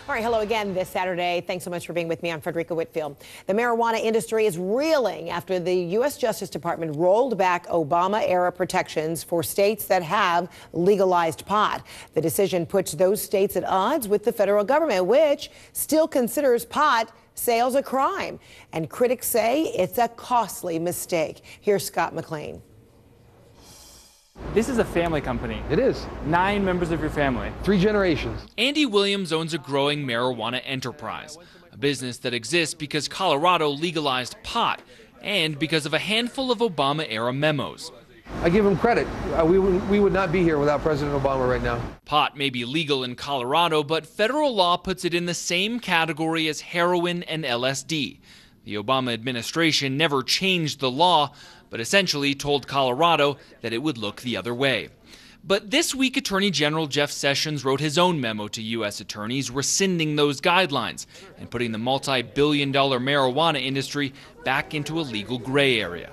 All right, hello again this Saturday. Thanks so much for being with me. I'm Frederica Whitfield. The marijuana industry is reeling after the U.S. Justice Department rolled back Obama-era protections for states that have legalized pot. The decision puts those states at odds with the federal government, which still considers pot sales a crime. And critics say it's a costly mistake. Here's Scott McLean. This is a family company. It is. 9 members of your family. 3 generations. Andy Williams owns a growing marijuana enterprise, a business that exists because Colorado legalized pot and because of a handful of Obama-era memos. I give him credit. We would not be here without President Obama right now. Pot may be legal in Colorado, but federal law puts it in the same category as heroin and LSD. The Obama administration never changed the law, but essentially told Colorado that it would look the other way. But this week, Attorney General Jeff Sessions wrote his own memo to U.S. attorneys rescinding those guidelines and putting the multi-billion-dollar marijuana industry back into a legal gray area.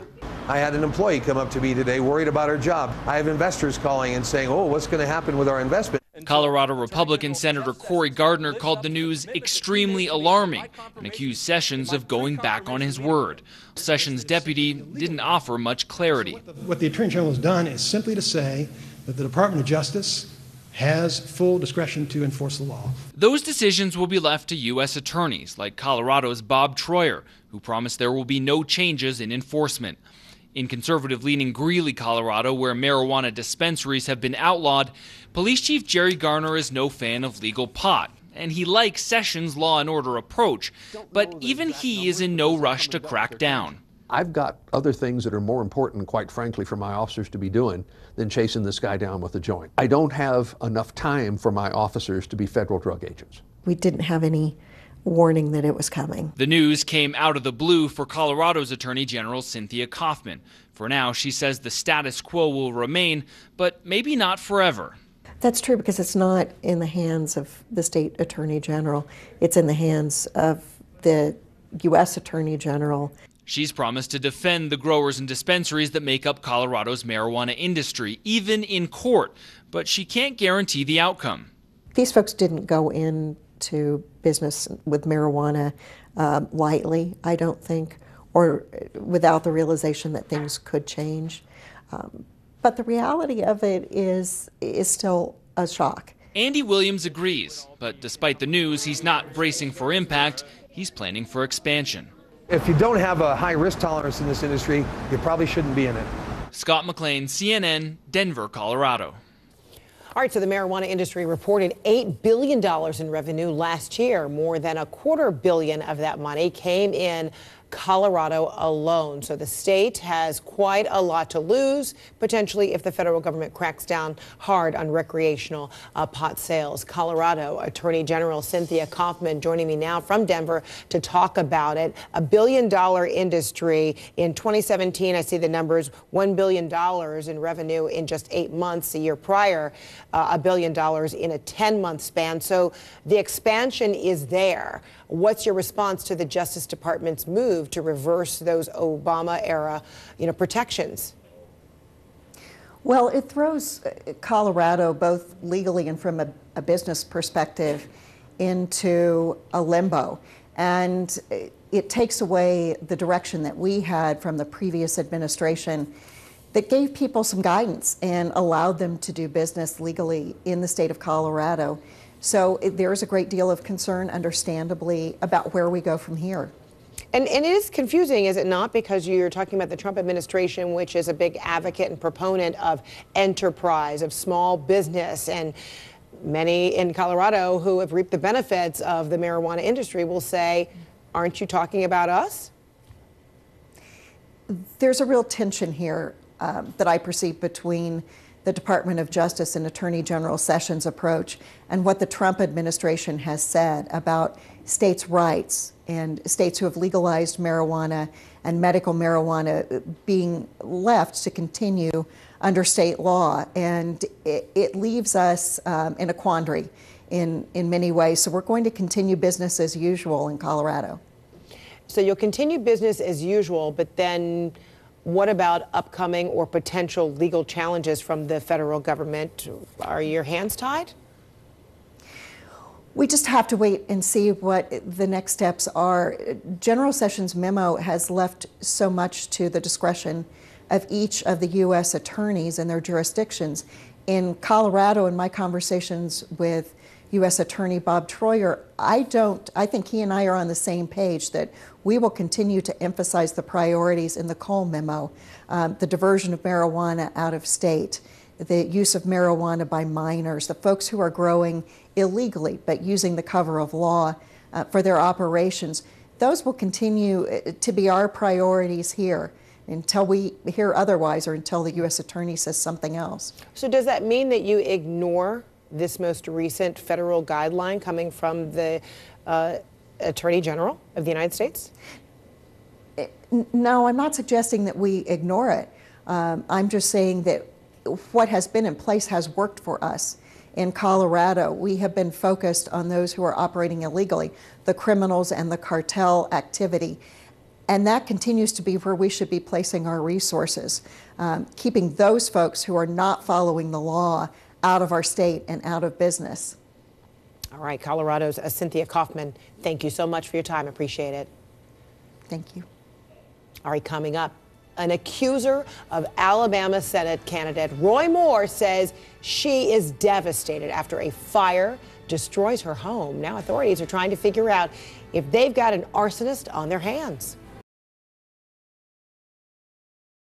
I had an employee come up to me today worried about her job. I have investors calling and saying, oh, what's going to happen with our investment? Colorado Republican Senator Cory Gardner called the news extremely alarming and accused Sessions of going back on his word. Sessions' deputy didn't offer much clarity. What the Attorney General has done is simply to say that the Department of Justice has full discretion to enforce the law. Those decisions will be left to U.S. attorneys like Colorado's Bob Troyer, who promised there will be no changes in enforcement. In conservative-leaning Greeley, Colorado, where marijuana dispensaries have been outlawed, Police Chief Jerry Garner is no fan of legal pot, and he likes Sessions' law and order approach, but even he is in no rush to crack down. I've got other things that are more important, quite frankly, for my officers to be doing than chasing this guy down with a joint. I don't have enough time for my officers to be federal drug agents. We didn't have any warning that it was coming. The news came out of the blue for Colorado's Attorney General Cynthia Coffman. For now, she says the status quo will remain, but maybe not forever. That's true because it's not in the hands of the state attorney general. It's in the hands of the U.S. Attorney General. She's promised to defend the growers and dispensaries that make up Colorado's marijuana industry, even in court, but she can't guarantee the outcome. These folks didn't go into business with marijuana lightly, I don't think, or without the realization that things could change. But the reality of it is still a shock. Andy Williams agrees, but despite the news, he's not bracing for impact. He's planning for expansion. If you don't have a high risk tolerance in this industry, you probably shouldn't be in it. Scott McLean, CNN, Denver, Colorado. All right, so the marijuana industry reported $8 billion in revenue last year. More than $250 million of that money came in Colorado alone. So the state has quite a lot to lose, potentially, if the federal government cracks down hard on recreational pot sales. Colorado Attorney General Cynthia Coffman joining me now from Denver to talk about it. $1 billion industry. In 2017, I see the numbers, $1 billion in revenue in just 8 months. The year prior, $1 billion in a 10-month span. So the expansion is there. What's your response to the Justice Department's move to reverse those Obama-era, protections? Well, it throws Colorado, both legally and from a business perspective, into a limbo. And it takes away the direction that we had from the previous administration that gave people some guidance and allowed them to do business legally in the state of Colorado. So there is a great deal of concern, understandably, about where we go from here. And it is confusing, is it not? Because you're talking about the Trump administration, which is a big advocate and proponent of enterprise, of small business. And many in Colorado who have reaped the benefits of the marijuana industry will say, aren't you talking about us? There's a real tension here that I perceive between the Department of Justice and Attorney General Sessions' approach and what the Trump administration has said about states' rights and states who have legalized marijuana and medical marijuana being left to continue under state law. And it leaves us in a quandary in many ways. So we're going to continue business as usual in Colorado. So you'll continue business as usual, but then what about upcoming or potential legal challenges from the federal government? Are your hands tied? We just have to wait and see what the next steps are. General Sessions' memo has left so much to the discretion of each of the U.S. attorneys and their jurisdictions. In Colorado, in my conversations with U.S. Attorney Bob Troyer, I think he and I are on the same page that we will continue to emphasize the priorities in the Cole memo, the diversion of marijuana out of state, the use of marijuana by minors, the folks who are growing illegally but using the cover of law for their operations. Those will continue to be our priorities here until we hear otherwise or until the U.S. Attorney says something else. So does that mean that you ignore this most recent federal guideline coming from the Attorney General of the United States? No, I'm not suggesting that we ignore it. I'm just saying that what has been in place has worked for us. In Colorado, we have been focused on those who are operating illegally, the criminals and the cartel activity. And that continues to be where we should be placing our resources, keeping those folks who are not following the law out of our state and out of business. All right, Colorado's Cynthia Coffman, thank you so much for your time. Appreciate it. Thank you. All right, coming up, an accuser of Alabama Senate candidate Roy Moore says she is devastated after a fire destroys her home. Now authorities are trying to figure out if they've got an arsonist on their hands.